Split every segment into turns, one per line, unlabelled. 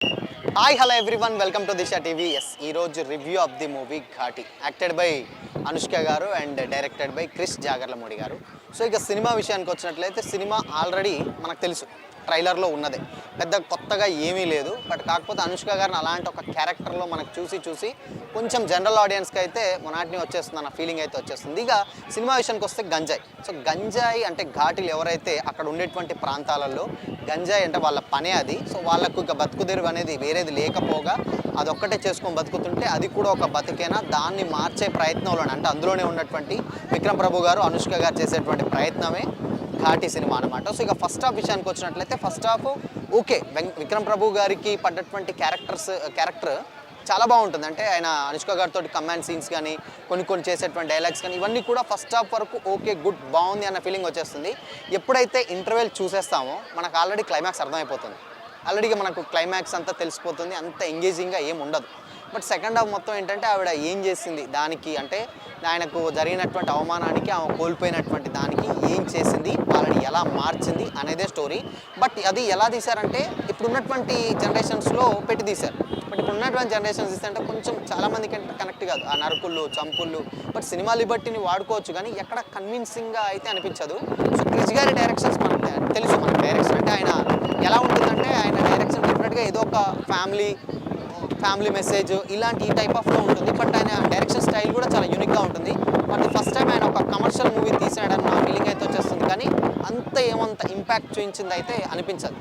Hi hello everyone, welcome to Disha TV. ఈ రోజు review of the movie Ghaati, acted by Anushka garu and directed by Krish Jagarlamudi garu. So ఇక cinema విషయానికి వచ్చినట్లయితే cinema already మనకు తెలుసు, ట్రైలర్లో ఉన్నదే, పెద్ద కొత్తగా ఏమీ లేదు. బట్ కాకపోతే అనుష్క గారిని అలాంటి ఒక క్యారెక్టర్లో మనకు చూసి కొంచెం జనరల్ ఆడియన్స్కి అయితే మొనాటిని వచ్చేస్తుంది అన్న ఫీలింగ్ అయితే వచ్చేస్తుంది. ఇక సినిమా విషయానికి వస్తే గంజాయి. సో గంజాయి అంటే ఘాటీలు ఎవరైతే అక్కడ ఉండేటువంటి ప్రాంతాలలో గంజాయి అంటే వాళ్ళ పనే అది. సో వాళ్ళకు ఇక బతుకుదెరువు అనేది వేరేది లేకపోగా అదొక్కటే చేసుకొని బతుకుతుంటే అది కూడా ఒక బతికేనా, దాన్ని మార్చే ప్రయత్నంలోనే అంటే అందులోనే ఉన్నటువంటి విక్రమ్ ప్రభు గారు అనుష్క గారు చేసేటువంటి ప్రయత్నమే ఘాటి సినిమా అనమాట. సో ఇక ఫస్ట్ హాఫ్ విషయానికి వచ్చినట్లయితే ఫస్ట్ హాఫ్ ఓకే, విక్రమ్ ప్రభు గారికి పడ్డటువంటి క్యారెక్టర్ చాలా బాగుంటుంది. అంటే ఆయన అనుష్క గారితో కమాండ్ సీన్స్ కానీ కొన్ని చేసేటువంటి డైలాగ్స్ కానీ ఇవన్నీ కూడా ఫస్ట్ హాఫ్ వరకు ఓకే గుడ్ బాగుంది అన్న ఫీలింగ్ వచ్చేస్తుంది. ఎప్పుడైతే ఇంటర్వెల్ చూసేస్తామో మనకు ఆల్రెడీ క్లైమాక్స్ అర్థమైపోతుంది. ఆల్రెడీగా మనకు క్లైమాక్స్ అంతా తెలిసిపోతుంది, అంత ఎంగేజింగ్గా ఏం ఉండదు. బట్ సెకండ్ హాఫ్ మొత్తం ఏంటంటే ఆవిడ ఏం చేసింది దానికి, అంటే ఆయనకు జరిగినటువంటి అవమానానికి, ఆమె కోల్పోయినటువంటి దానికి ఏం చేసింది, వాళ్ళని ఎలా మార్చింది అనేదే స్టోరీ. బట్ అది ఎలా తీశారంటే ఇప్పుడున్నటువంటి జనరేషన్స్లో పెట్టి తీశారు. బట్ ఇప్పుడు ఉన్నటువంటి జనరేషన్స్ తీస్తే కొంచెం చాలామందికి కనెక్ట్ కాదు ఆ నరుకుళ్ళు చంపుళ్ళు. బట్ సినిమా లిబర్టీని వాడుకోవచ్చు కానీ ఎక్కడ కన్విన్సింగ్గా అయితే అనిపించదు. సో క్రిష్ గారి డైరెక్షన్స్ మనకు తెలుసు, మన డైరెక్షన్ అంటే ఆయన ఎలా ఉంటుందంటే ఆయన డైరెక్షన్ డెఫినెట్గా ఏదో ఒక ఫ్యామిలీ మెసేజ్ ఇలాంటి ఈ టైప్ ఆఫ్లో ఉంటుంది. బట్ ఆయన డైరెక్షన్ స్టైల్ కూడా చాలా యూనిక్గా ఉంటుంది. బట్ ఫస్ట్ టైం ఆయన ఒక కమర్షియల్ మూవీ తీసాడన్న ఫీలింగ్ అయితే వచ్చేస్తుంది కానీ ఏమంత ఇంపాక్ట్ చూపించింది అయితే అనిపించదు.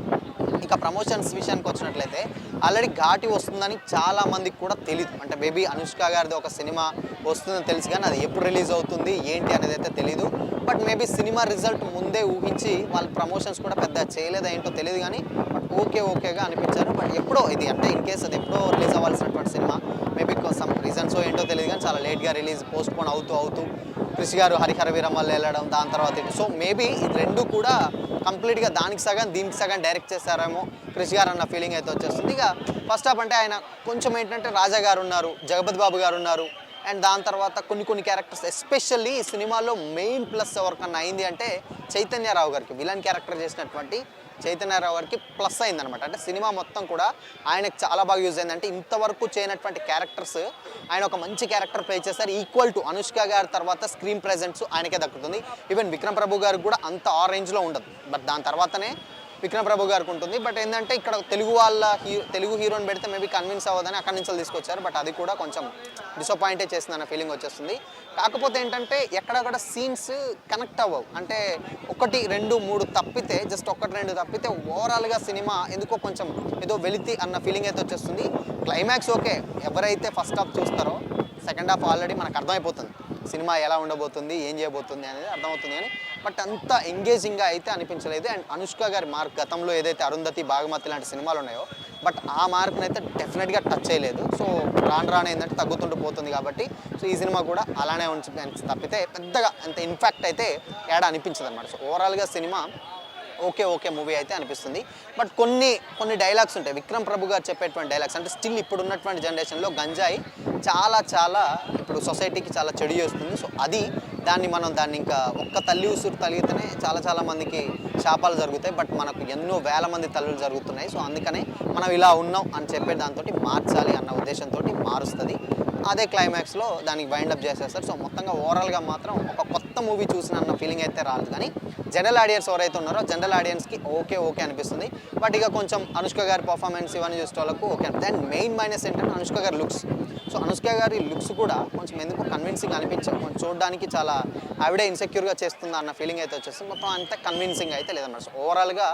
ఇక ప్రమోషన్స్ విషయానికి వచ్చినట్లయితే ఆల్రెడీ ఘాటి వస్తుందని చాలామందికి కూడా తెలియదు. అంటే బేబీ అనుష్క గారిది ఒక సినిమా వస్తుందని తెలుసు కానీ అది ఎప్పుడు రిలీజ్ అవుతుంది ఏంటి అనేది అయితే తెలీదు. బట్ మేబీ సినిమా రిజల్ట్ ముందే ఊహించి వాళ్ళ ప్రమోషన్స్ కూడా పెద్ద చేయలేదా ఏంటో తెలియదు కానీ బట్ ఓకేగా అనిపించారు. బట్ ఎప్పుడో ఇది అంటే ఇన్ కేస్ అది ఎప్పుడో రిలీజ్ అవ్వాల్సినటువంటి సినిమా మేబీ సమ్ రీజన్స్ ఏంటో తెలియదు కానీ చాలా లేట్గా రిలీజ్ పోస్ట్పోన్ అవుతూ క్రిష్ గారు హరిహర వీరమల్లి వెళ్ళడం, దాని తర్వాత సో మేబీ ఇది రెండు కూడా కంప్లీట్గా దానికి సగం దీనికి సగం డైరెక్ట్ చేశారేమో క్రిష్ గారు అన్న ఫీలింగ్ అయితే వచ్చేస్తుంది. ఇక ఫస్ట్ హాఫ్ అంటే ఆయన కొంచెం ఏంటంటే రాజా గారు ఉన్నారు, జగపతి బాబు గారు ఉన్నారు అండ్ దాని తర్వాత కొన్ని క్యారెక్టర్స్ ఎస్పెషల్లీ ఈ సినిమాలో మెయిన్ ప్లస్ ఎవరికన్నా అయింది అంటే చైతన్యరావు గారికి, విలన్ క్యారెక్టర్ చేసినటువంటి చైతన్యరావు గారికి ప్లస్ అయిందనమాట. అంటే సినిమా మొత్తం కూడా ఆయనకు చాలా బాగా యూజ్ అయింది. అంటే ఇంతవరకు చేయనటువంటి క్యారెక్టర్స్ ఆయన ఒక మంచి క్యారెక్టర్ ప్లే చేశారు. ఈక్వల్ టు అనుష్క గారి తర్వాత స్క్రీన్ ప్రెజెన్స్ ఆయనకే దక్కుతుంది. ఈవెన్ విక్రమ్ ప్రభు గారికి కూడా అంత ఆ రేంజ్లో ఉండదు, బట్ దాని తర్వాతనే విక్రమ్ ప్రభు గారికి ఉంటుంది. బట్ ఏంటంటే ఇక్కడ తెలుగు హీరోని పెడితే మేబీ కన్విన్స్ అవ్వదని అక్కడి నుంచి తీసుకొచ్చారు. బట్ అది కూడా కొంచెం డిసప్పాయింటే చేసింది అన్న ఫీలింగ్ వచ్చేస్తుంది. కాకపోతే ఏంటంటే ఎక్కడక్కడ సీన్స్ కనెక్ట్ అవ్వవు. అంటే 1, 2, 3 తప్పితే జస్ట్ 1, 2 తప్పితే ఓవరాల్గా సినిమా ఎందుకో కొంచెం ఏదో వెలితి అన్న ఫీలింగ్ అయితే వచ్చేస్తుంది. క్లైమాక్స్ ఓకే, ఎవరైతే ఫస్ట్ హాఫ్ చూస్తారో సెకండ్ హాఫ్ ఆల్రెడీ మనకు అర్థమైపోతుంది సినిమా ఎలా ఉండబోతుంది, ఏం చేయబోతుంది అనేది అర్థమవుతుంది కానీ బట్ అంత ఎంగేజింగ్గా అయితే అనిపించలేదు. అండ్ అనుష్క గారి మార్క్ గతంలో ఏదైతే అరుంధతి, బాగమతి లాంటి సినిమాలు ఉన్నాయో బట్ ఆ మార్క్ని అయితే డెఫినెట్గా టచ్ చేయలేదు. సో రాను ఏంటంటే తగ్గుతుంటూ పోతుంది కాబట్టి సో ఈ సినిమా కూడా అలానే ఉంచి తప్పితే పెద్దగా అంత ఇన్ఫాక్ట్ అయితే ఏడా అనిపించదు అనమాట. సో ఓవరాల్గా సినిమా ఓకే మూవీ అయితే అనిపిస్తుంది. బట్ కొన్ని డైలాగ్స్ ఉంటాయి విక్రమ్ ప్రభు గారు చెప్పేటువంటి డైలాగ్స్. అంటే స్టిల్ ఇప్పుడు ఉన్నటువంటి జనరేషన్లో గంజాయి చాలా ఇప్పుడు సొసైటీకి చాలా చెడు చేస్తుంది. సో దాన్ని ఇంకా ఒక్క తల్లి ఉసురు తగిలితేనే చాలా మందికి శాపాలు జరుగుతాయి. బట్ మనకు ఎన్నో వేల మంది తల్లులు జరుగుతున్నాయి. సో అందుకనే మనం ఇలా ఉన్నాం అని చెప్పే దాంతో మార్చాలి అన్న ఉద్దేశంతో మారుస్తుంది. అదే క్లైమాక్స్లో దానికి వైండప్ చేసేస్తారు. సో మొత్తంగా ఓవరాల్గా మాత్రం ఒక కొత్త మూవీ చూసిన అన్న ఫీలింగ్ అయితే రాలేదు. కానీ జనరల్ ఆడియన్స్ ఎవరైతే ఉన్నారో జనరల్ ఆడియన్స్కి ఓకే అనిపిస్తుంది. బట్ ఇక కొంచెం అనుష్క గారి పర్ఫార్మెన్స్ ఇవన్నీ చూసే వాళ్ళకు ఓకే. దెన్ మెయిన్ మైనస్ ఏంటంటే అనుష్క గారి లుక్స్. సో అనుష్క గారి లుక్స్ కూడా కొంచెం ఎందుకు కన్విన్సింగ్ అనిపించారు. కొంచెం చూడడానికి చాలా ఆవిడే ఇన్సెక్యూర్గా చేస్తుందా అన్న ఫీలింగ్ అయితే వచ్చేస్తుంది. మొత్తం అంత కన్విన్సింగ్ అయితే లేదన్నమాట. సో ఓవరాల్గా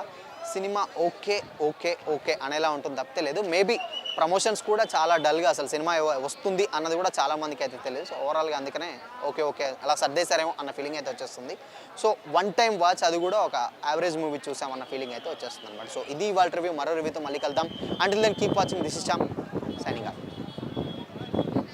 సినిమా ఓకే అనేలా ఉంటుంది తప్పితే లేదు. మేబీ ప్రమోషన్స్ కూడా చాలా డల్గా అసలు సినిమా వస్తుంది అన్నది కూడా చాలా మందికి అయితే తెలియదు. సో ఓవరాల్గా అందుకనే ఓకే అలా సర్దేశారేమో అన్న ఫీలింగ్ అయితే వచ్చేస్తుంది. సో వన్ టైం వాచ్, అది కూడా ఒక యావరేజ్ మూవీ చూసామన్న ఫీలింగ్ అయితే వచ్చేస్తుంది అనమాట. సో ఇది ఇవాళ రివ్యూ. మరో రివ్యూతో మళ్ళీ కలుద్దాం. Until then keep watching. This is Shyam signing of.